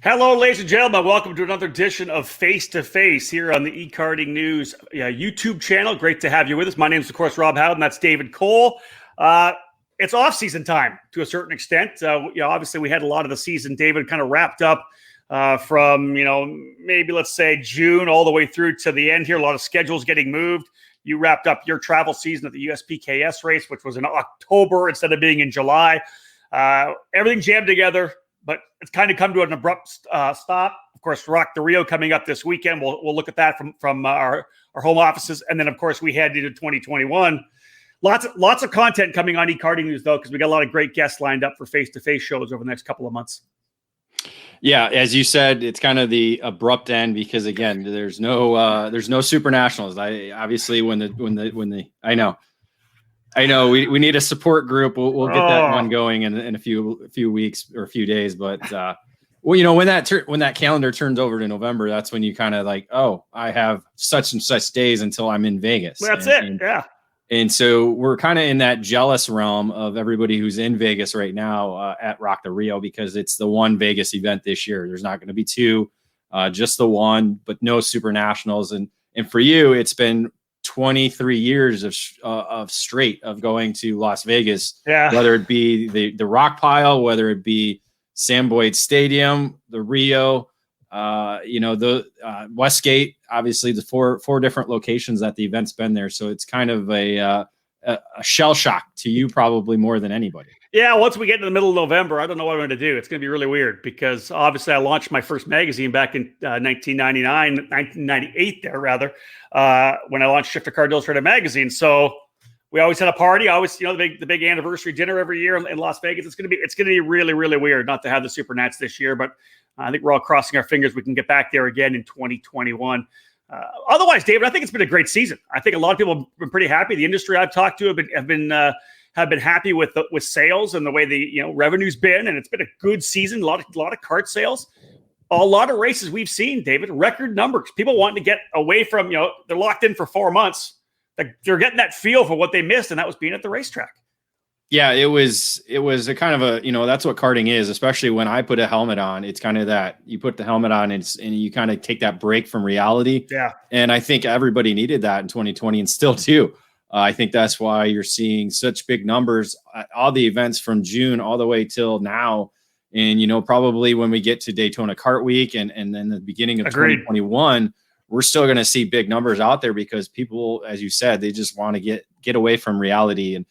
Hello, ladies and gentlemen. Welcome to another edition of Face2Face here on the eKarting News YouTube channel. Great to have you with us. My name is, of course, Rob Howden. That's David Cole. It's off-season time to a certain extent. Obviously, we had a lot of the season, David, kind of wrapped up from, maybe let's say June all the way through to the end here. A lot of schedules getting moved. You wrapped up your travel season at the USPKS race, which was in October instead of being in July. Everything jammed together. But it's kind of come to an abrupt stop. Of course, Rock the Rio coming up this weekend. We'll look at that from our home offices. And then, of course, we head into 2021. Lots of content coming on eKarting News, though, because we got a lot of great guests lined up for face-to-face shows over the next couple of months. Yeah, as you said, it's kind of the abrupt end because, again, there's no Super Nationals. I know we need a support group. We'll get that one going in a few weeks or a few days. But when that calendar turns over to November, that's when you kind of like, oh, I have such and such days until I'm in Vegas. That's it. Yeah. And so we're kind of in that jealous realm of everybody who's in Vegas right now at Rock the Rio because it's the one Vegas event this year. There's not going to be two, just the one, but no Super Nationals. And for you, it's been 23 years of straight of going to Las Vegas, whether it be the rock pile, whether it be Sam Boyd Stadium, the Rio, the Westgate, obviously the four different locations that the event's been there. So it's kind of a shell shock to you probably more than anybody. Yeah, once we get into the middle of November, I don't know what I'm going to do. It's going to be really weird because obviously I launched my first magazine back in 1998 there rather, when I launched Shifter Card Illustrated magazine. So we always had a party. Always, the big anniversary dinner every year in Las Vegas. It's going to be really, really weird not to have the Super Nats this year, but I think we're all crossing our fingers we can get back there again in 2021. Otherwise, David, I think it's been a great season. I think a lot of people have been pretty happy. The industry I've talked to have been happy with sales and the way the revenue's been, and it's been a good season. A lot of kart sales, a lot of races we've seen, David, record numbers. People wanting to get away from they're locked in for 4 months. They're getting that feel for what they missed, and that was being at the racetrack. Yeah, it was a kind of that's what karting is, especially when I put a helmet on. It's kind of that you put the helmet on and you kind of take that break from reality. Yeah. And I think everybody needed that in 2020 and still do. I think that's why you're seeing such big numbers, all the events from June all the way till now. And, probably when we get to Daytona Kart Week and then the beginning of 2021, we're still going to see big numbers out there because people, as you said, they just want to get away from reality and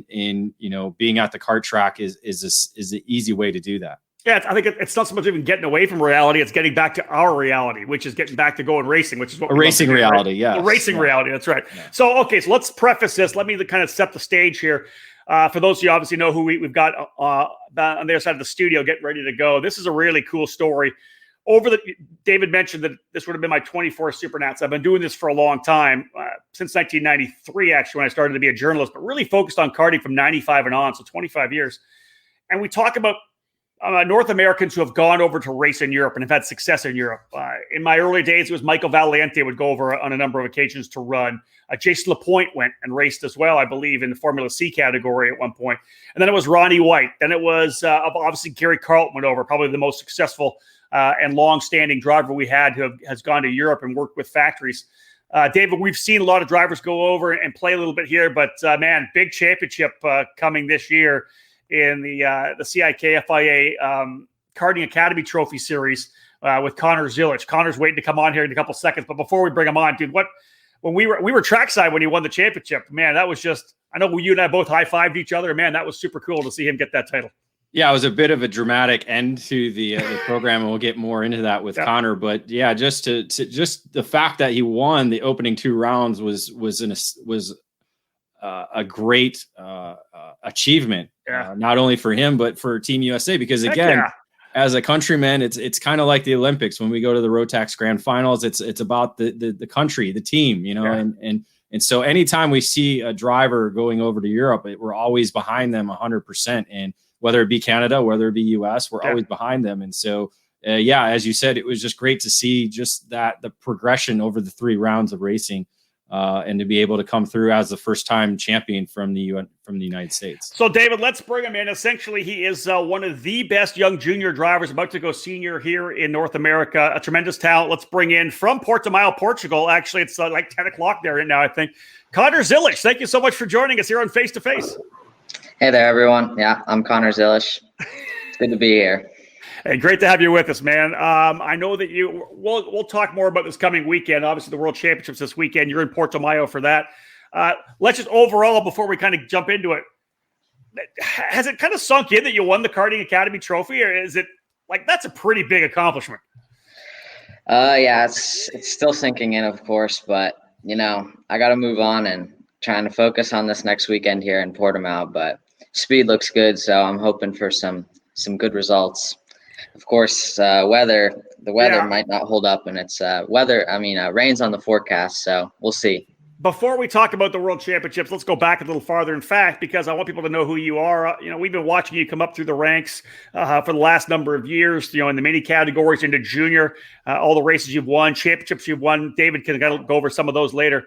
being at the kart track is an easy way to do that. Yeah, I think it's not so much even getting away from reality; it's getting back to our reality, which is getting back to going racing, which is what racing reality. Right? Yeah, racing reality. That's right. Yeah. So, let's preface this. Let me kind of set the stage here. For those of you who obviously know who we've got on the other side of the studio, getting ready to go. This is a really cool story. David mentioned that this would have been my 24th Super Nats. I've been doing this for a long time, since 1993, actually, when I started to be a journalist, but really focused on karting from 95 and on, so 25 years. And we talk about North Americans who have gone over to race in Europe and have had success in Europe. In my early days, it was Michael Valiente would go over on a number of occasions to run. Jason LaPointe went and raced as well, I believe, in the Formula C category at one point. And then it was Ronnie White. Then it was obviously Gary Carlton went over, probably the most successful and long-standing driver we had who has gone to Europe and worked with factories. David, we've seen a lot of drivers go over and play a little bit here, but big championship coming this year in the CIK FIA Karting Academy Trophy Series with Connor Zilisch. Connor's waiting to come on here in a couple seconds, but before we bring him on, dude, when we were trackside when he won the championship, man, that was just, I know you and I both high-fived each other. Man, that was super cool to see him get that title. Yeah, it was a bit of a dramatic end to the program, and we'll get more into that with Connor. But yeah, just the fact that he won the opening 2 rounds was a great achievement, not only for him but for Team USA. Because again, as a countryman, it's kind of like the Olympics when we go to the Rotax Grand Finals. It's about the country, the team, and so anytime we see a driver going over to Europe, we're always behind them 100%. And whether it be Canada, whether it be US, we're always behind them. And so, as you said, it was just great to see just the progression over the 3 rounds of racing and to be able to come through as the first-time champion from the United States. So, David, let's bring him in. Essentially, he is one of the best young junior drivers about to go senior here in North America. A tremendous talent. Let's bring in from Portimao, Portugal. Actually, it's like 10 o'clock there right now, I think. Connor Zilisch, thank you so much for joining us here on Face to Face. Hey there, everyone. Yeah, I'm Connor Zilisch. It's good to be here. Hey, great to have you with us, man. I know that we'll talk more about this coming weekend. Obviously, the World Championships this weekend. You're in Portimao for that. Let's just overall, before we kind of jump into it, has it kind of sunk in that you won the Karting Academy Trophy, or is it like that's a pretty big accomplishment? Yeah, it's still sinking in, of course, but I got to move on and trying to focus on this next weekend here in Portimao. But speed looks good, so I'm hoping for some good results. Of course, the weather might not hold up, and it's rain's on the forecast, so we'll see. Before we talk about the World Championships, let's go back a little farther in fact, because I want people to know who you are. We've been watching you come up through the ranks for the last number of years, in the mini categories into junior, all the races you've won, championships you've won. David can go over some of those later.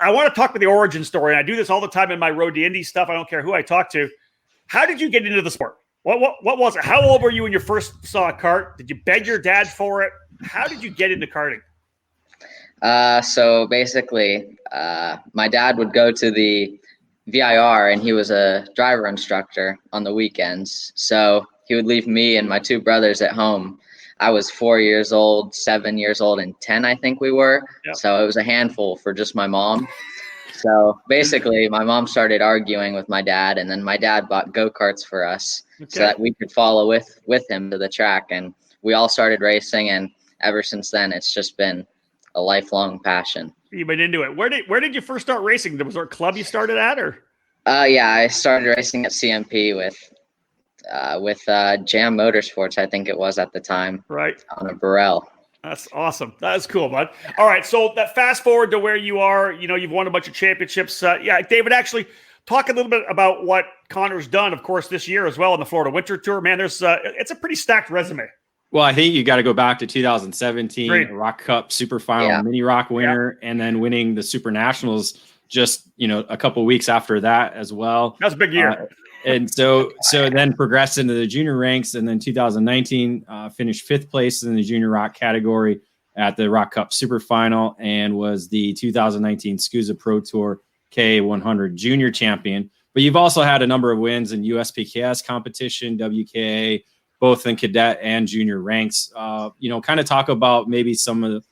I want to talk about the origin story, and I do this all the time in my Road to Indy stuff. I don't care who I talk to. How did you get into the sport? What was it? How old were you when you first saw a kart? Did you beg your dad for it? How did you get into karting? So basically, my dad would go to the VIR, and he was a driver instructor on the weekends. So he would leave me and my two brothers at home. I was 4 years old, 7 years old, and 10, I think we were. Yep. So it was a handful for just my mom. So basically, my mom started arguing with my dad, and then my dad bought go-karts for us so that we could follow with him to the track. And we all started racing, and ever since then, it's just been a lifelong passion. You've been into it. Where did you first start racing? Was there a club you started at, or? Yeah, I started racing at CMP with Jam Motorsports, I think it was at the time. Right. On a Burrell. That's awesome. That's cool, bud. All right, so that fast forward to where you are, you've won a bunch of championships. David, actually talk a little bit about what Connor's done, of course, this year as well in the Florida Winter Tour. Man, it's a pretty stacked resume. Well, I think you got to go back to 2017, Great. Rock Cup Super Final, Mini Rock winner, and then winning the Super Nationals just, a couple of weeks after that as well. That was a big year. And so then progressed into the junior ranks, and then 2019 finished 5th place in the junior rock category at the Rock Cup Super Final, and was the 2019 SCUSA Pro Tour K100 junior champion. But you've also had a number of wins in USPKS competition, WKA, both in cadet and junior ranks. Kind of talk about maybe some of the,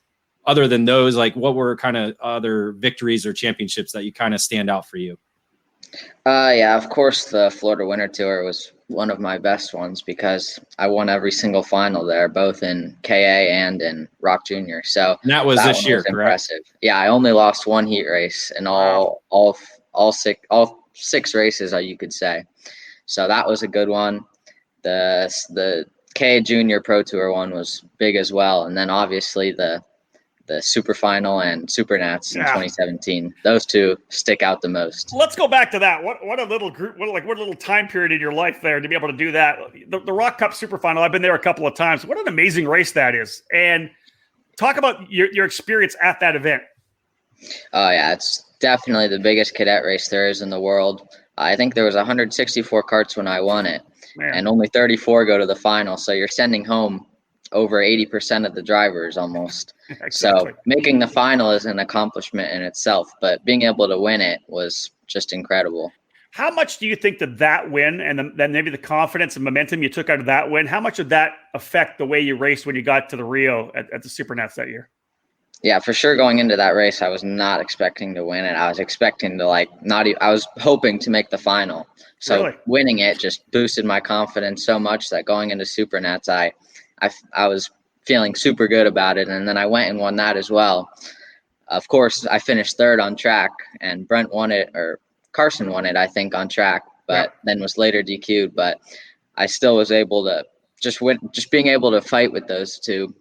other than those, like what were kind of other victories or championships that you kind of stand out for you? Yeah, of course, the Florida Winter Tour was one of my best ones because I won every single final there, both in KA and in Rock Junior. So and that was this year, correct? Impressive. Yeah, I only lost one heat race in all 6 races, you could say. So that was a good one. The KA Junior Pro Tour one was big as well, and then obviously the Super Final and Super Nats in 2017. Those two stick out the most. Let's go back to that. What a little group, what a little time period in your life there to be able to do that. The Rock Cup Super Final, I've been there a couple of times. What an amazing race that is. And talk about your experience at that event. Oh, yeah, it's definitely the biggest cadet race there is in the world. I think there was 164 karts when I won it, and only 34 go to the final. So you're sending home over 80% of the drivers almost. Exactly. So making the final is an accomplishment in itself, but being able to win it was just incredible. How much do you think that win and then maybe the confidence and momentum you took out of that win, how much did that affect the way you raced when you got to the Rio at the Super Nats that year? Yeah, for sure. Going into that race, I was not expecting to win it. I was expecting to I was hoping to make the final. So really? Winning it just boosted my confidence so much that going into Super Nats, I was feeling super good about it. And then I went and won that as well. Of course, I finished 3rd on track, and Brent won it, or Carson won it, I think, on track, but then was later DQ'd. But I still was able to just win. Just being able to fight with those two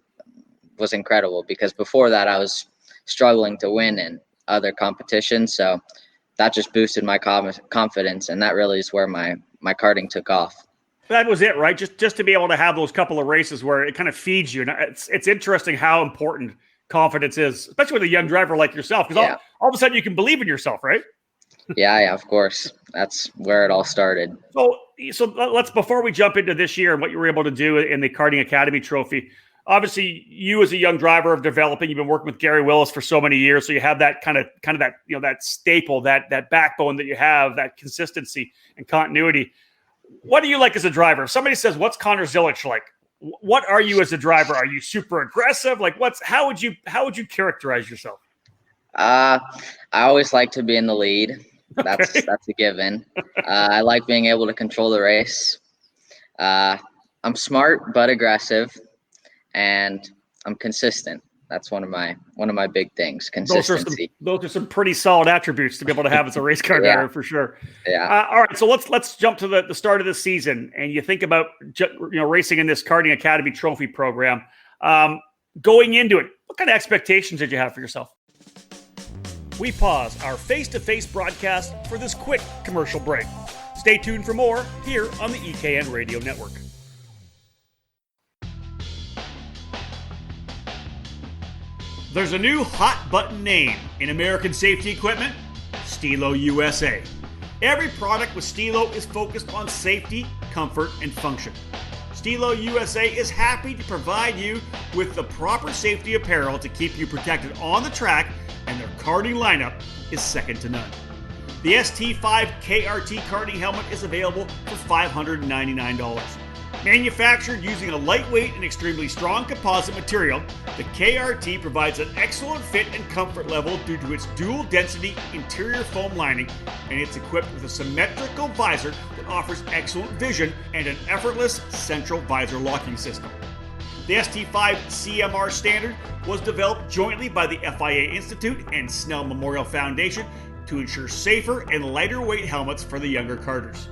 was incredible, because before that I was struggling to win in other competitions. So that just boosted my confidence, and that really is where my karting took off. That was it, right? Just to be able to have those couple of races where it kind of feeds you. And it's interesting how important confidence is, especially with a young driver like yourself, because all of a sudden you can believe in yourself, right? Yeah, of course. That's where it all started. So let's, before we jump into this year and what you were able to do in the Karting Academy Trophy, obviously you as a young driver of developing, you've been working with Gary Willis for so many years. So you have that kind of that, that staple, that backbone that you have, that consistency and continuity. What do you like as a driver? If somebody says, what's Connor Zilisch like? What are you as a driver? Are you super aggressive? Like how would you characterize yourself? I always like to be in the lead. That's a given. I like being able to control the race. I'm smart but aggressive, and I'm consistent. That's one of my big things. Consistency. Those are some pretty solid attributes to be able to have as a race car driver for sure. Yeah. All right, so let's jump to the start of the season, and you think about racing in this Karting Academy Trophy program. Going into it, what kind of expectations did you have for yourself? We pause our face-to-face broadcast for this quick commercial break. Stay tuned for more here on the EKN Radio Network. There's a new hot button name in American safety equipment, Stilo USA. Every product with Stilo is focused on safety, comfort, and function. Stilo USA is happy to provide you with the proper safety apparel to keep you protected on the track, and their karting lineup is second to none. The ST5 KRT karting helmet is available for $599. Manufactured using a lightweight and extremely strong composite material, the KRT provides an excellent fit and comfort level due to its dual density interior foam lining, and it's equipped with a symmetrical visor that offers excellent vision and an effortless central visor locking system. The ST5 CMR standard was developed jointly by the FIA Institute and Snell Memorial Foundation to ensure safer and lighter weight helmets for the younger karters.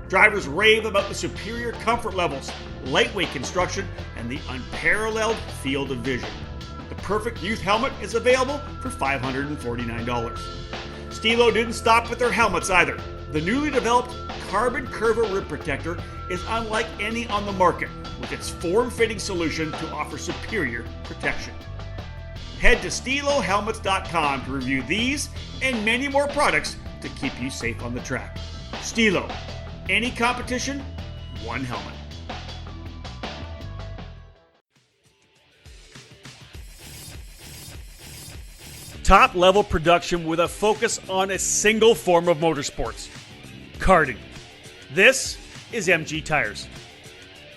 Drivers rave about the superior comfort levels, lightweight construction, and the unparalleled field of vision. The perfect youth helmet is available for $549. Stilo didn't stop with their helmets either. The newly developed Carbon Curva Rib Protector is unlike any on the market, with its form-fitting solution to offer superior protection. Head to StiloHelmets.com to review these and many more products to keep you safe on the track. Stilo. Any competition, one helmet. Top-level production with a focus on a single form of motorsports, karting. This is MG Tires.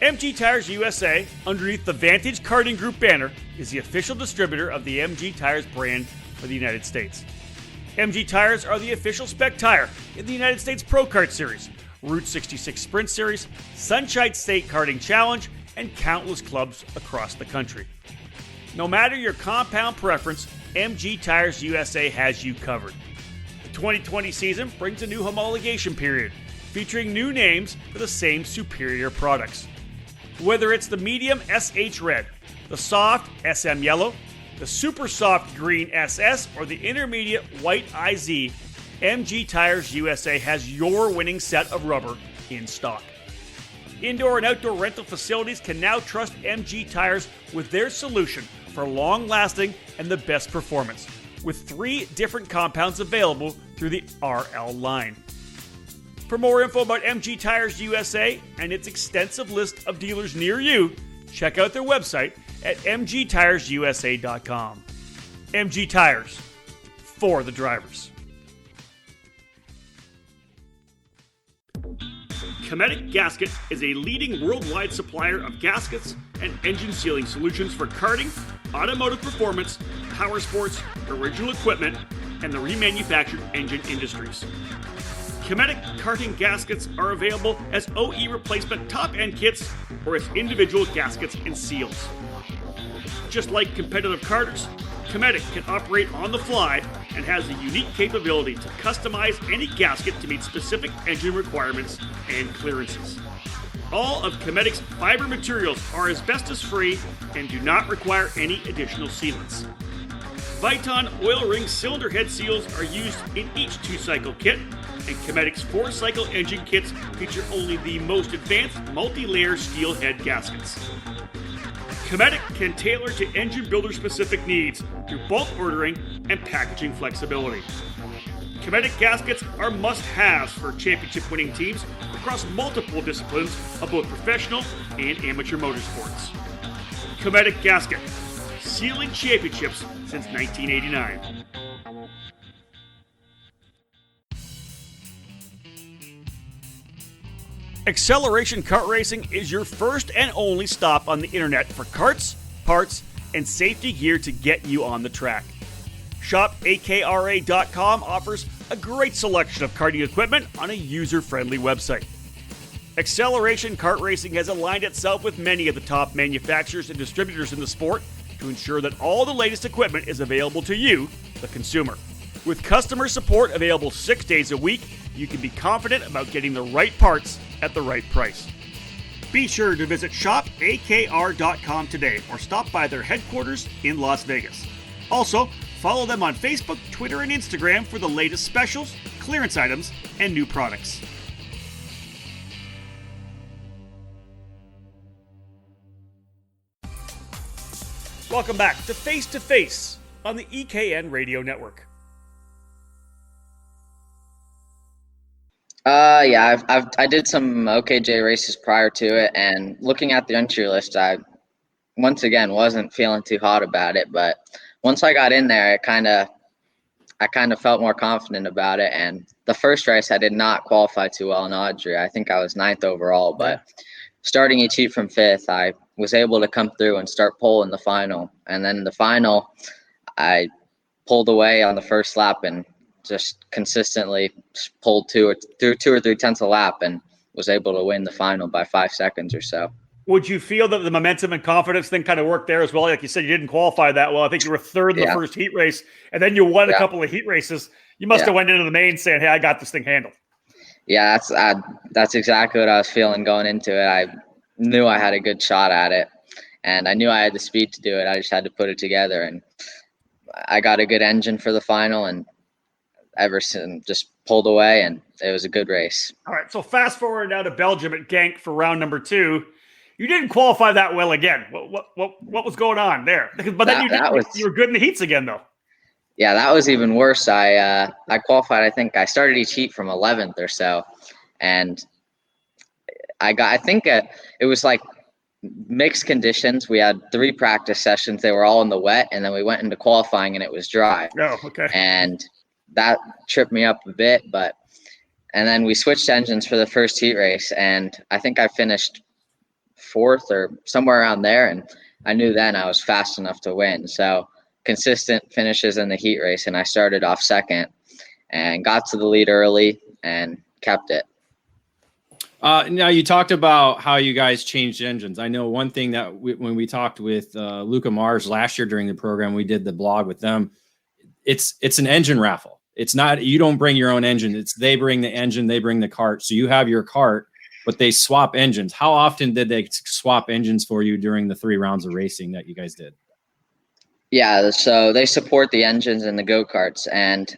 MG Tires USA, underneath the Vantage Karting Group banner, is the official distributor of the MG Tires brand for the United States. MG Tires are the official spec tire in the United States Pro Kart Series, Route 66 Sprint Series, Sunshine State Karting Challenge, and countless clubs across the country. No matter your compound preference, MG Tires USA has you covered. The 2020 season brings a new homologation period, featuring new names for the same superior products. Whether it's the medium SH Red, the soft SM Yellow, the super soft green SS, or the intermediate white IZ, MG Tires USA has your winning set of rubber in stock. Indoor and outdoor rental facilities can now trust MG Tires with their solution for long-lasting and the best performance, with 3 different compounds available through the RL line. For more info about MG Tires USA and its extensive list of dealers near you, check out their website at mgtiresusa.com. MG Tires, for the drivers. Cometic Gasket is a leading worldwide supplier of gaskets and engine sealing solutions for karting, automotive performance, power sports, original equipment, and the remanufactured engine industries. Cometic karting gaskets are available as OE replacement top-end kits or as individual gaskets and seals. Just like competitive karters, Cometic can operate on the fly and has a unique capability to customize any gasket to meet specific engine requirements and clearances. All of Cometic's fiber materials are asbestos-free and do not require any additional sealants. Viton oil ring cylinder head seals are used in each 2-cycle kit, and Cometic's 4-cycle engine kits feature only the most advanced multi-layer steel head gaskets. Cometic can tailor to engine builder specific needs through bulk ordering and packaging flexibility. Cometic gaskets are must-haves for championship-winning teams across multiple disciplines of both professional and amateur motorsports. Cometic gasket, sealing championships since 1989. Acceleration Kart Racing is your first and only stop on the internet for karts, parts, and safety gear to get you on the track. ShopAKRA.com offers a great selection of karting equipment on a user-friendly website. Acceleration Kart Racing has aligned itself with many of the top manufacturers and distributors in the sport to ensure that all the latest equipment is available to you, the consumer. With customer support available 6 days a week, you can be confident about getting the right parts at the right price. Be sure to visit shopakr.com today or stop by their headquarters in Las Vegas. Also, follow them on Facebook, Twitter, and Instagram for the latest specials, clearance items, and new products. Welcome back to Face2Face on the EKN Radio Network. I did some OKJ races prior to it, and looking at the entry list, I once again wasn't feeling too hot about it. But once I got in there, I kind of felt more confident about it. And the first race, I did not qualify too well in Audrey. I think I was 9th overall, but starting each heat from 5th, I was able to come through and start pole in the final. And then in the final, I pulled away on the first lap and just consistently pulled two or 3 tenths a lap and was able to win the final by 5 seconds or so. Would you feel that the momentum and confidence thing kind of worked there as well? Like you said, you didn't qualify that well. I think you were 3rd in the first heat race, and then you won a couple of heat races. You must have went into the main saying, hey, I got this thing handled. Yeah, that's exactly what I was feeling going into it. I knew I had a good shot at it, and I knew I had the speed to do it. I just had to put it together, and I got a good engine for the final, and Everson just pulled away, and it was a good race. All right, so fast forward now to Belgium at Genk for round number 2. You didn't qualify that well again. What was going on there? But then you were good in the heats again, though. Yeah, that was even worse. I qualified. I think I started each heat from 11th or so, and it was like mixed conditions. We had 3 practice sessions. They were all in the wet, and then we went into qualifying, and it was dry. Oh, okay. And that tripped me up a bit, and then we switched engines for the first heat race, and I think I finished 4th or somewhere around there, and I knew then I was fast enough to win. So consistent finishes in the heat race, and I started off 2nd and got to the lead early and kept it. Now you talked about how you guys changed engines. I know one thing that when we talked with Luca Mars last year during the program, we did the blog with them. It's an engine raffle. It's not, you don't bring your own engine. It's they bring the engine, they bring the cart. So you have your cart, but they swap engines. How often did they swap engines for you during the 3 rounds of racing that you guys did? Yeah, so they support the engines and the go-karts. And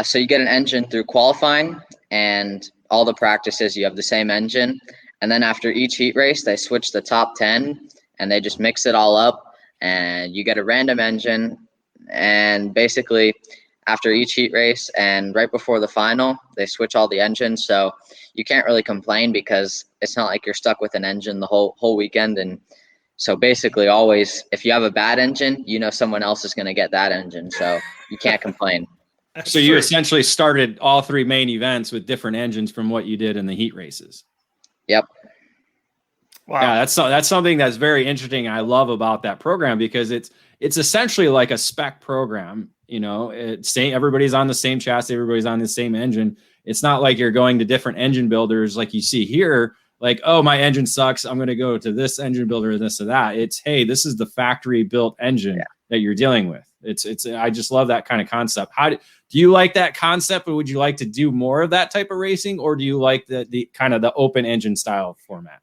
so you get an engine through qualifying, and all the practices, you have the same engine. And then after each heat race, they switch the top 10, and they just mix it all up, and you get a random engine. And basically, after each heat race and right before the final, they switch all the engines. So you can't really complain because it's not like you're stuck with an engine the whole weekend. And so basically always, if you have a bad engine, you know someone else is going to get that engine. So you can't complain. So you essentially started all 3 main events with different engines from what you did in the heat races. Yep. Wow. Yeah, that's something that's very interesting. I love about that program because it's essentially like a spec program. You know, everybody's on the same chassis, everybody's on the same engine. It's not like you're going to different engine builders like you see here. Like, oh, my engine sucks, I'm going to go to this engine builder, this or that. It's, hey, this is the factory built engine that you're dealing with. It's. I just love that kind of concept. Do you like that concept, or would you like to do more of that type of racing, or do you like the kind of the open engine style format?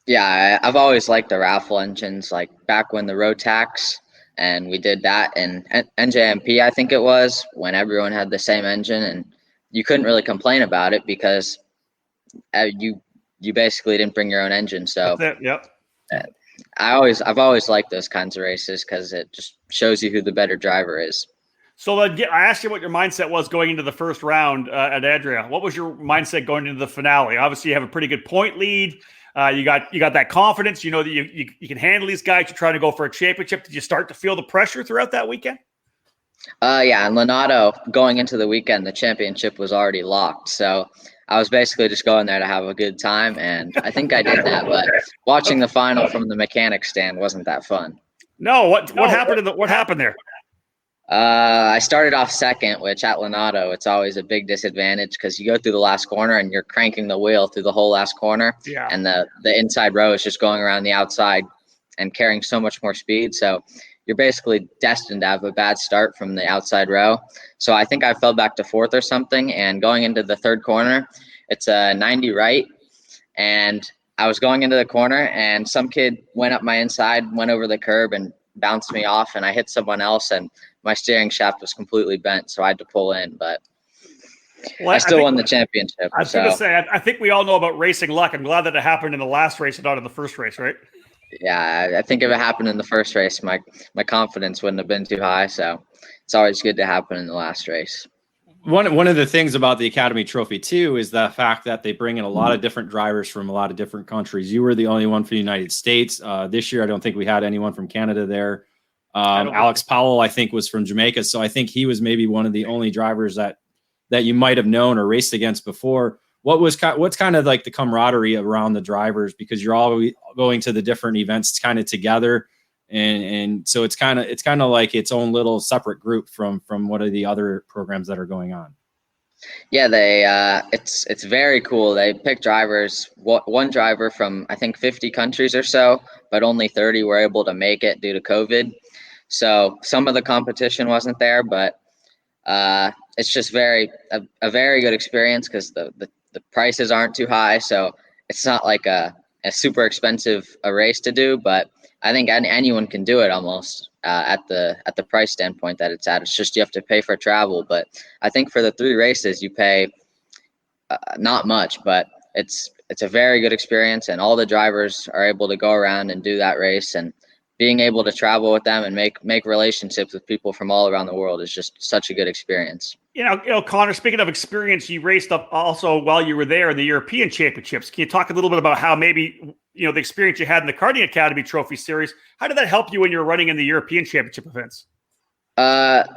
Yeah, I've always liked the raffle engines, like back when the Rotax, and we did that, and NJMP, I think it was, when everyone had the same engine, and you couldn't really complain about it because you basically didn't bring your own engine. So that's it. Yep. I've always liked those kinds of races because it just shows you who the better driver is. So I asked you what your mindset was going into the first round at Adria. What was your mindset going into the finale? Obviously, you have a pretty good point lead. You got that confidence. You know that you can handle these guys. You're trying to go for a championship. Did you start to feel the pressure throughout that weekend? Yeah, and Lonato, going into the weekend, the championship was already locked. So I was basically just going there to have a good time, and I think I did that. But watching the final from the mechanic stand wasn't that fun. No, what happened? What happened there? I started off second, which at Lonato, it's always a big disadvantage because you go through the last corner and you're cranking the wheel through the whole last corner. Yeah. And the inside row is just going around the outside and carrying so much more speed. So you're basically destined to have a bad start from the outside row. So I think I fell back to fourth or something. And going into the third corner, it's a 90 right. And I was going into the corner and some kid went up my inside, went over the curb and bounced me off, and I hit someone else, and my steering shaft was completely bent, so I had to pull in. But I still won the championship. I was going to say, I think we all know about racing luck. I'm glad that it happened in the last race and not in the first race, right? Yeah, I think if it happened in the first race, my confidence wouldn't have been too high. So it's always good to happen in the last race. One of the things about the Academy Trophy too is the fact that they bring in a lot of different drivers from a lot of different countries. You were the only one for the United States this year. I don't think we had anyone from Canada there. Alex Powell, I think, was from Jamaica, so I think he was maybe one of the only drivers that you might have known or raced against before. What's kind of like the camaraderie around the drivers, because you're all going to the different events kind of together. And so it's kind of like its own little separate group from what are the other programs that are going on. Yeah, it's very cool. They pick drivers, one driver from I think 50 countries or so, but only 30 were able to make it due to COVID. So some of the competition wasn't there, but it's just a very good experience because the prices aren't too high. So it's not like a super expensive race to do, but I think anyone can do it almost at the price standpoint that it's at. It's just you have to pay for travel. But I think for the 3 races, you pay not much, but it's a very good experience. And all the drivers are able to go around and do that race. And being able to travel with them and make relationships with people from all around the world is just such a good experience. You know, Connor, speaking of experience, you raced up also while you were there in the European Championships. Can you talk a little bit about how maybe, you know, the experience you had in the Karting Academy Trophy Series, how did that help you when you were running in the European Championship events?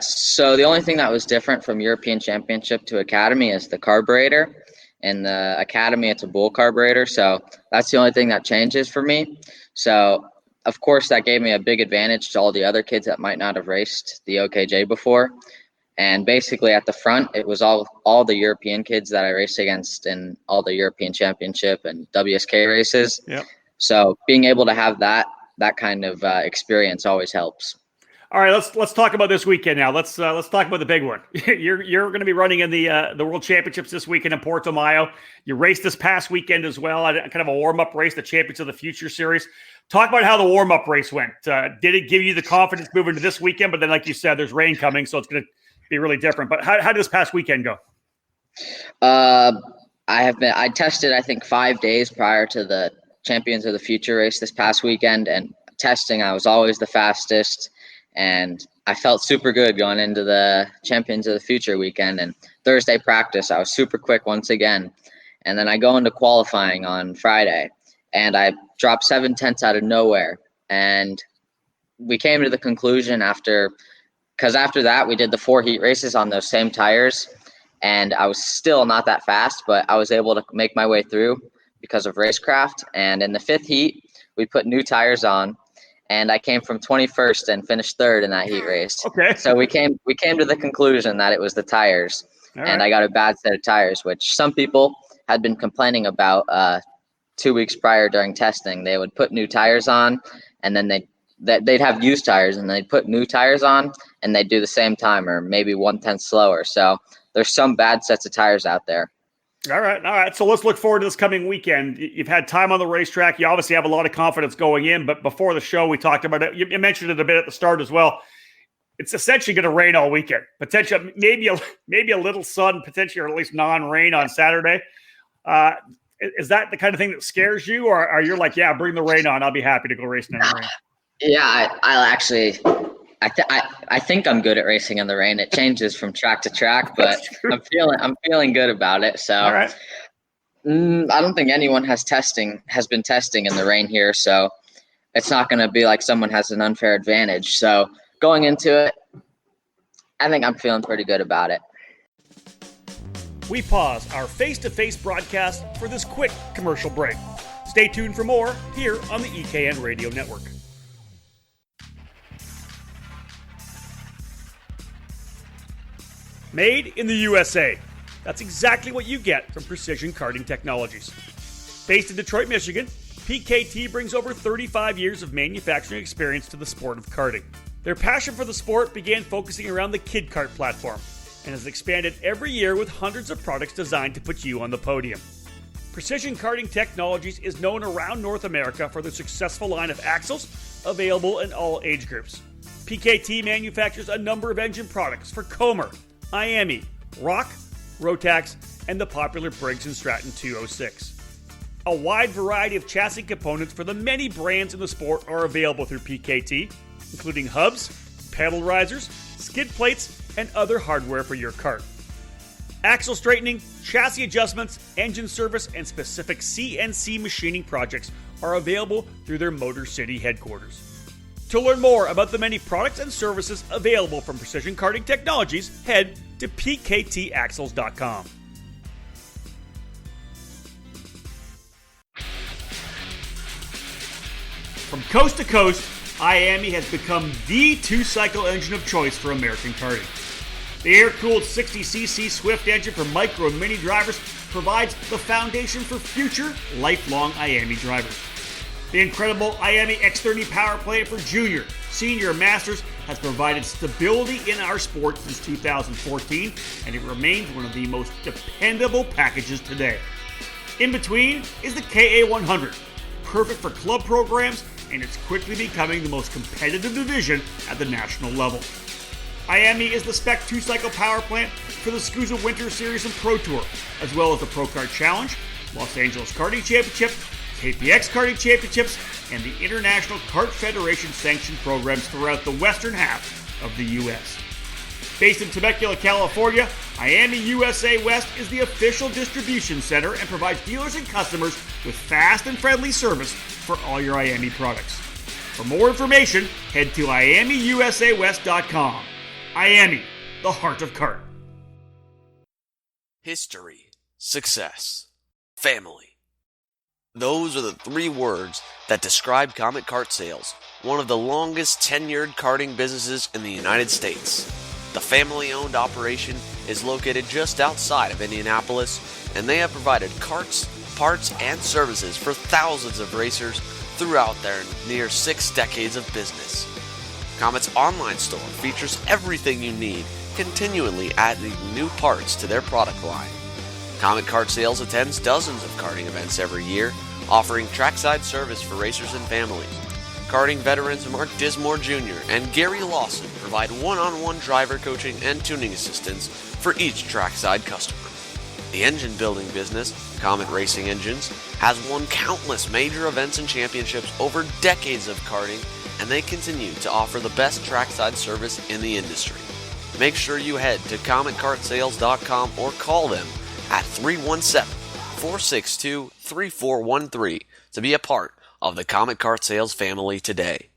So the only thing that was different from European Championship to Academy is the carburetor. In the Academy, it's a Bull carburetor, so that's the only thing that changes for me. So, of course, that gave me a big advantage to all the other kids that might not have raced the OKJ before. And basically at the front, it was all the European kids that I raced against in all the European Championship and WSK races. Yep. So being able to have that kind of experience always helps. All right, let's talk about this weekend now. Let's talk about the big one. You're going to be running in the World Championships this weekend in Portimao. You raced this past weekend as well, kind of a warm-up race, the Champions of the Future Series. Talk about how the warm-up race went. Did it give you the confidence moving to this weekend? But then, like you said, there's rain coming, so it's going to be really different. But how did this past weekend go? I tested, I think, 5 days prior to the Champions of the Future race this past weekend, and testing, I was always the fastest. And I felt super good going into the Champions of the Future weekend. And Thursday practice, I was super quick once again. And then I go into qualifying on Friday, and I dropped 7/10 out of nowhere. And we came to the conclusion because after that, we did the 4 heat races on those same tires. And I was still not that fast, but I was able to make my way through because of racecraft. And in the 5th heat, we put new tires on. And I came from 21st and finished 3rd in that heat race. Okay. So we came to the conclusion that it was the tires. All and right. I got a bad set of tires, which some people had been complaining about 2 weeks prior during testing. They would put new tires on, and then they'd have used tires, and they'd put new tires on, and they'd do the same time or maybe 1/10 slower. So there's some bad sets of tires out there. All right. So let's look forward to this coming weekend. You've had time on the racetrack. You obviously have a lot of confidence going in, but before the show, we talked about it. You mentioned it a bit at the start as well. It's essentially going to rain all weekend. Potentially, maybe a little sun, potentially, or at least non-rain on Saturday. Is that the kind of thing that scares you, or are you like, yeah, bring the rain on, I'll be happy to go racing in the rain? Yeah, I think I'm good at racing in the rain. It changes from track to track, but I'm feeling good about it. So all right. I don't think anyone has been testing in the rain here, so it's not going to be like someone has an unfair advantage. So going into it, I think I'm feeling pretty good about it. We pause our face-to-face broadcast for this quick commercial break. Stay tuned for more here on the EKN Radio Network. Made in the USA. That's exactly what you get from Precision Karting Technologies. Based in Detroit, Michigan, PKT brings over 35 years of manufacturing experience to the sport of karting. Their passion for the sport began focusing around the Kid Kart platform and has expanded every year with hundreds of products designed to put you on the podium. Precision Karting Technologies is known around North America for their successful line of axles, available in all age groups. PKT manufactures a number of engine products for Comer, IAME, Rock, Rotax, and the popular Briggs & Stratton 206. A wide variety of chassis components for the many brands in the sport are available through PKT, including hubs, pedal risers, skid plates, and other hardware for your kart. Axle straightening, chassis adjustments, engine service, and specific CNC machining projects are available through their Motor City headquarters. To learn more about the many products and services available from Precision Karting Technologies, head to pktaxles.com. From coast to coast, IAME has become the two-cycle engine of choice for American karting. The air-cooled 60cc Swift engine for micro and mini drivers provides the foundation for future, lifelong IAME drivers. The incredible IAME X30 power plant for junior, senior, and masters has provided stability in our sport since 2014, and it remains one of the most dependable packages today. In between is the KA100, perfect for club programs, and it's quickly becoming the most competitive division at the national level. IAME is the spec two-cycle power plant for the SCUSA Winter Series and Pro Tour, as well as the Pro Kart Challenge, Los Angeles Karting Championship, KPX Karting Championships, and the International Kart Federation sanctioned programs throughout the western half of the U.S. Based in Temecula, California, IAME USA West is the official distribution center and provides dealers and customers with fast and friendly service for all your IAME products. For more information, head to IAMEUSAWest.com. IAME, the heart of kart. History, success, family. Those are the three words that describe Comet Kart Sales, one of the longest tenured karting businesses in the United States. The family-owned operation is located just outside of Indianapolis, and they have provided karts, parts, and services for thousands of racers throughout their near 6 decades of business. Comet's online store features everything you need, continually adding new parts to their product line. Comet Kart Sales attends dozens of karting events every year, offering trackside service for racers and families. Karting veterans Mark Dismore Jr. and Gary Lawson provide one-on-one driver coaching and tuning assistance for each trackside customer. The engine building business, Comet Racing Engines, has won countless major events and championships over decades of karting, and they continue to offer the best trackside service in the industry. Make sure you head to CometKartSales.com or call them at 317-462-3413 to be a part of the Comet Kart Sales family today.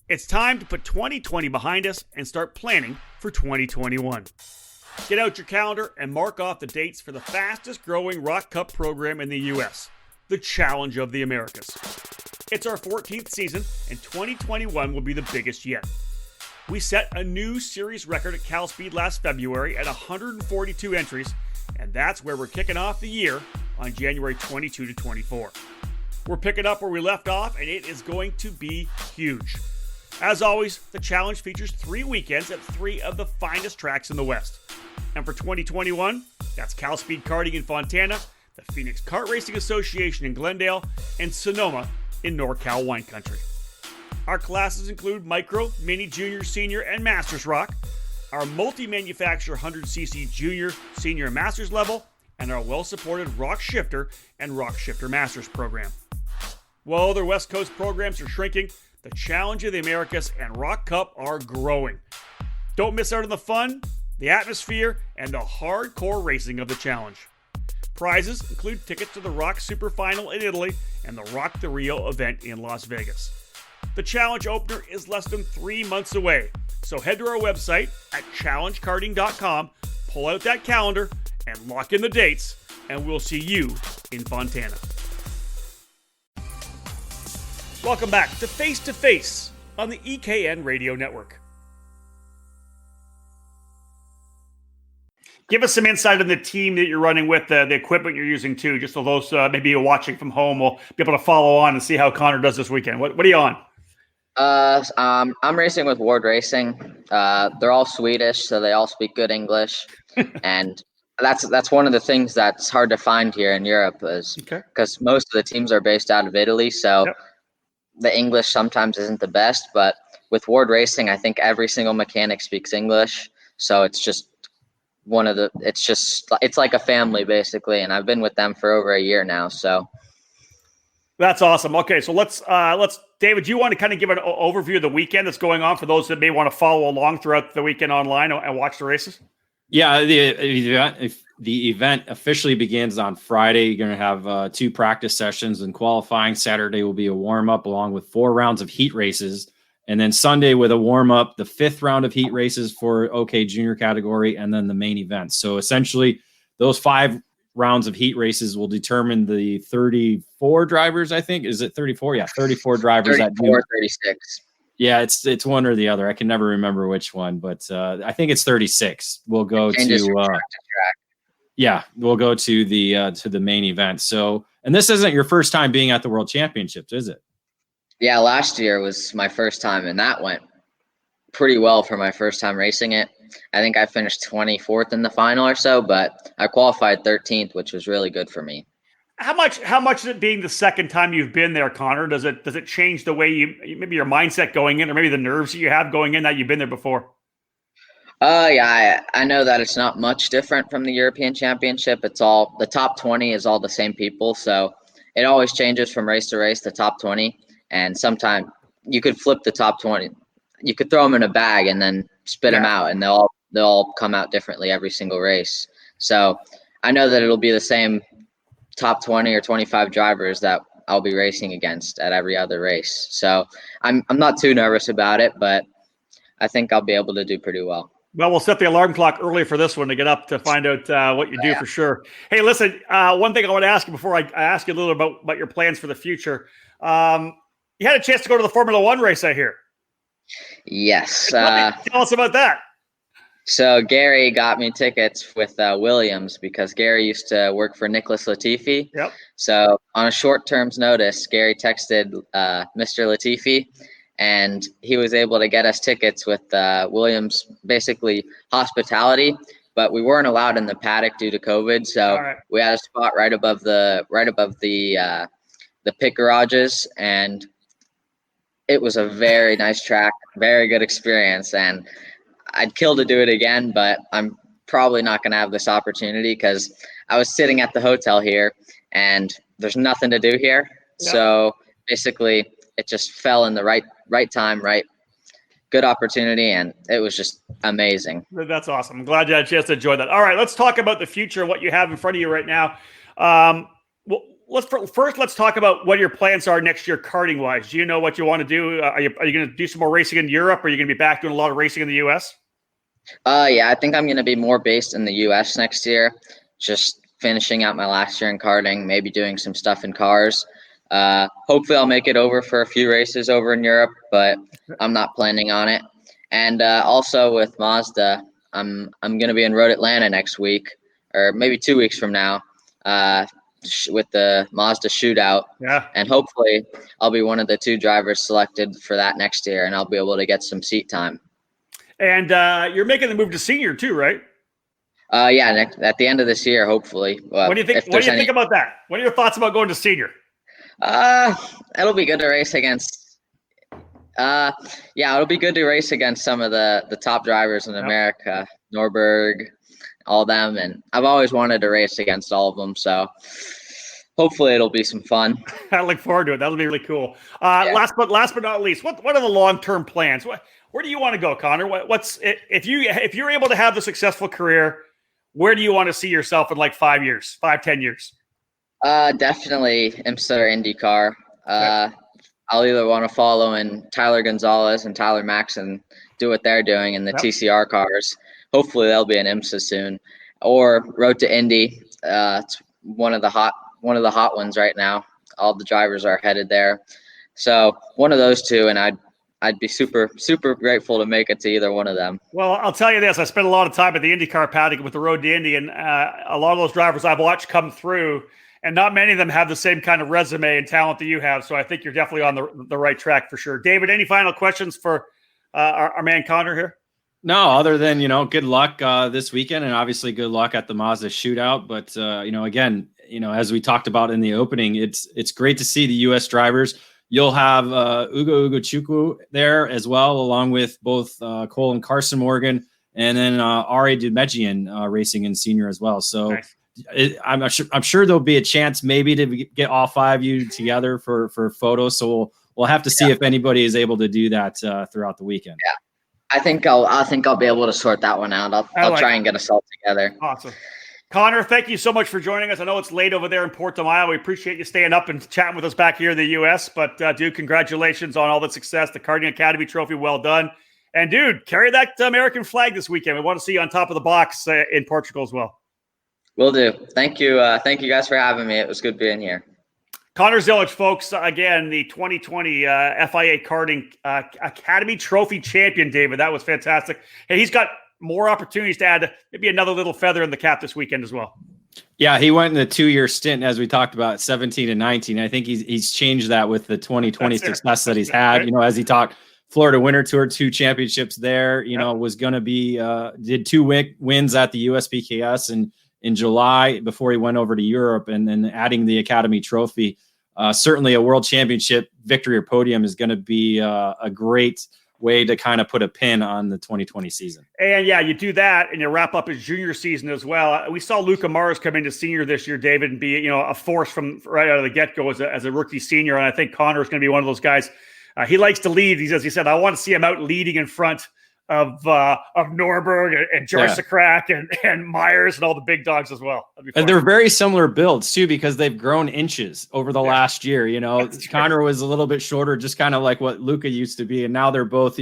It's time to put 2020 behind us and start planning for 2021. Get out your calendar and mark off the dates for the fastest growing Rock Cup program in the U.S., the Challenge of the Americas. It's our 14th season, and 2021 will be the biggest yet. We set a new series record at Cal Speed last February at 142 entries, and that's where we're kicking off the year on January 22 to 24. We're picking up where we left off, and it is going to be huge. As always, the challenge features 3 weekends at 3 of the finest tracks in the West. And for 2021, that's Cal Speed Karting in Fontana, the Phoenix Kart Racing Association in Glendale, and Sonoma in NorCal Wine Country. Our classes include Micro, Mini, Junior, Senior, and Masters Rock, our multi-manufacturer 100cc junior, senior, and masters level, and our well-supported Rock Shifter and Rock Shifter Masters program. While other West Coast programs are shrinking, the Challenge of the Americas and Rock Cup are growing. Don't miss out on the fun, the atmosphere, and the hardcore racing of the Challenge. Prizes include tickets to the Rock Super Final in Italy and the Rock the Rio event in Las Vegas. The Challenge opener is less than 3 months away, so head to our website at challengekarting.com, pull out that calendar, and lock in the dates, and we'll see you in Fontana. Welcome back to Face2Face on the EKN Radio Network. Give us some insight on the team that you're running with, the equipment you're using too, just so those maybe you're watching from home will be able to follow on and see how Connor does this weekend. What are you on? I'm racing with Ward Racing. They're all Swedish, so they all speak good English, and that's one of the things that's hard to find here in Europe, is because most of the teams are based out of Italy, so the English sometimes isn't the best. But with Ward Racing, I think every single mechanic speaks English, so it's just it's like a family basically, and I've been with them for over a year now, so. That's awesome. Okay, so let's David, do you want to kind of give an overview of the weekend that's going on for those that may want to follow along throughout the weekend online and watch the races? Yeah, the event officially begins on Friday. You're going to have 2 practice sessions and qualifying. Saturday will be a warm-up along with 4 rounds of heat races. And then Sunday with a warm-up, the 5th round of heat races for OK Junior category, and then the main event. So essentially, those 5 rounds of heat races will determine the 34 drivers, I think. Is it 34? Yeah, 34 drivers. 34, 36. Yeah, it's one or the other. I can never remember which one, but I think it's 36. We'll go to yeah, we'll go to the main event. So, and this isn't your first time being at the World Championships, is it? Yeah, last year was my first time, and that went pretty well for my first time racing it. I think I finished 24th in the final or so, but I qualified 13th, which was really good for me. How much is it being the second time you've been there, Connor? Does it change the way maybe your mindset going in, or maybe the nerves that you have going in that you've been there before? Yeah, I know that it's not much different from the European Championship. It's all, the top 20 is all the same people, so it always changes from race to race, the top 20. And sometimes you could flip the top 20. You could throw them in a bag and then spit them out, and they'll all come out differently every single race. So I know that it'll be the same top 20 or 25 drivers that I'll be racing against at every other race. So I'm not too nervous about it, but I think I'll be able to do pretty well. Well, we'll set the alarm clock early for this one to get up to find out what you do for sure. Hey, listen, one thing I want to ask you before I ask you a little about your plans for the future. You had a chance to go to the Formula One race, I hear. Yes. Tell us about that. So Gary got me tickets with Williams, because Gary used to work for Nicholas Latifi. Yep. So on a short term's notice, Gary texted Mr. Latifi, and he was able to get us tickets with Williams, basically hospitality, but we weren't allowed in the paddock due to COVID. So we had a spot right above the pit garages, and it was a very nice track, very good experience, and I'd kill to do it again, but I'm probably not going to have this opportunity because I was sitting at the hotel here and there's nothing to do here. Yep. So basically it just fell in the right time, right, good opportunity, and it was just amazing. That's awesome. I'm glad you had a chance to enjoy that. All right, let's talk about the future, what you have in front of you right now. Let's talk about what your plans are next year karting wise. Do you know what you want to do? Are you going to do some more racing in Europe, or are you going to be back doing a lot of racing in the US? Yeah, I think I'm going to be more based in the US next year, just finishing out my last year in karting, maybe doing some stuff in cars. Hopefully I'll make it over for a few races over in Europe, but I'm not planning on it. And also with Mazda, I'm going to be in Road Atlanta next week, or maybe 2 weeks from now, with the Mazda shootout. Yeah. And hopefully I'll be one of the 2 drivers selected for that next year, and I'll be able to get some seat time. And you're making the move to senior too, right? Yeah, at the end of this year, hopefully. What do you think? What do you think about that? What are your thoughts about going to senior? It'll be good to race against Yeah, it'll be good to race against some of the top drivers in America, Norberg, all them, and I've always wanted to race against all of them, so hopefully it'll be some fun. I look forward to it. That'll be really cool. Last but not least, what are the long-term plans? Where do you want to go, Connor? What's if you're able to have the successful career, where do you want to see yourself in like 5 years, 10 years? Definitely IMSA or IndyCar. I'll either want to follow in Tyler Gonzalez and Tyler Maxon, do what they're doing in the TCR cars. Hopefully they'll be in IMSA soon, or Road to Indy. It's one of the hot ones right now. All the drivers are headed there, so one of those two, and I'd be super grateful to make it to either one of them. Well, I'll tell you this: I spent a lot of time at the IndyCar paddock with the Road to Indy, and a lot of those drivers I've watched come through. And not many of them have the same kind of resume and talent that you have. So I think you're definitely on the right track for sure. David, any final questions for our man Connor here? No, other than, good luck this weekend, and obviously good luck at the Mazda shootout. But, again, as we talked about in the opening, it's great to see the U.S. drivers. You'll have Ugo Chukwu there as well, along with both Cole and Carson Morgan, and then Ari Demejian racing in senior as well. So nice. I'm sure there'll be a chance maybe to get all five of you together for photos. So we'll have to see if anybody is able to do that throughout the weekend. Yeah, I think I'll be able to sort that one out. I'll try and get us all together. Awesome. Connor, thank you so much for joining us. I know it's late over there in Portimao. We appreciate you staying up and chatting with us back here in the U.S. But, dude, congratulations on all the success. The Karting Academy Trophy, well done. And, dude, carry that American flag this weekend. We want to see you on top of the box in Portugal as well. Will do. Thank you. Thank you guys for having me. It was good being here. Connor Zilisch, folks, again, the 2020 FIA Karting Academy Trophy champion, David. That was fantastic. Hey, he's got more opportunities to add maybe another little feather in the cap this weekend as well. Yeah, he went in a 2-year stint, as we talked about, 17 and 19. I think he's changed that with the 2020 success that he's had. Right. As he talked, Florida Winter Tour, 2 championships there, was going to be did 2 wins at the USPKS in July before he went over to Europe, and then adding the Academy Trophy. Certainly a world championship victory or podium is going to be a great way to kind of put a pin on the 2020 season. And you do that and you wrap up his junior season as well. We saw Luca Mars come into senior this year, David, and be, a force from right out of the get-go as a rookie senior. And I think Connor is going to be one of those guys. He likes to lead. He said, I want to see him out leading in front of Norberg and George Sakrak and Myers and all the big dogs as well. And they're very similar builds too, because they've grown inches over the last year. Connor was a little bit shorter, just kind of like what Luca used to be, and now they're both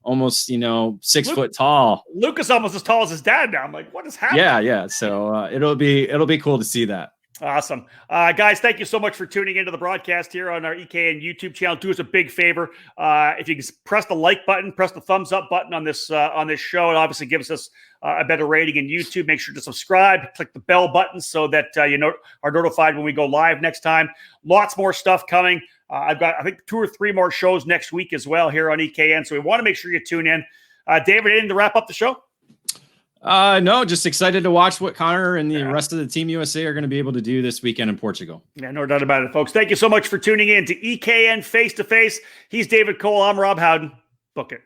almost 6 foot tall. Luca's almost as tall as his dad now. I'm like, what is happening? Yeah. So it'll be cool to see that. Awesome. Guys, thank you so much for tuning into the broadcast here on our EKN YouTube channel. Do us a big favor. If you can press the like button, press the thumbs up button on this show. It obviously gives us a better rating in YouTube. Make sure to subscribe, click the bell button so that are notified when we go live next time. Lots more stuff coming. I've got, I think, 2 or 3 more shows next week as well here on EKN. So we want to make sure you tune in. David, anything to wrap up the show? No, just excited to watch what Connor and the rest of the Team USA are going to be able to do this weekend in Portugal. Yeah, no doubt about it, folks. Thank you so much for tuning in to EKN Face to Face. He's David Cole. I'm Rob Howden. Book it.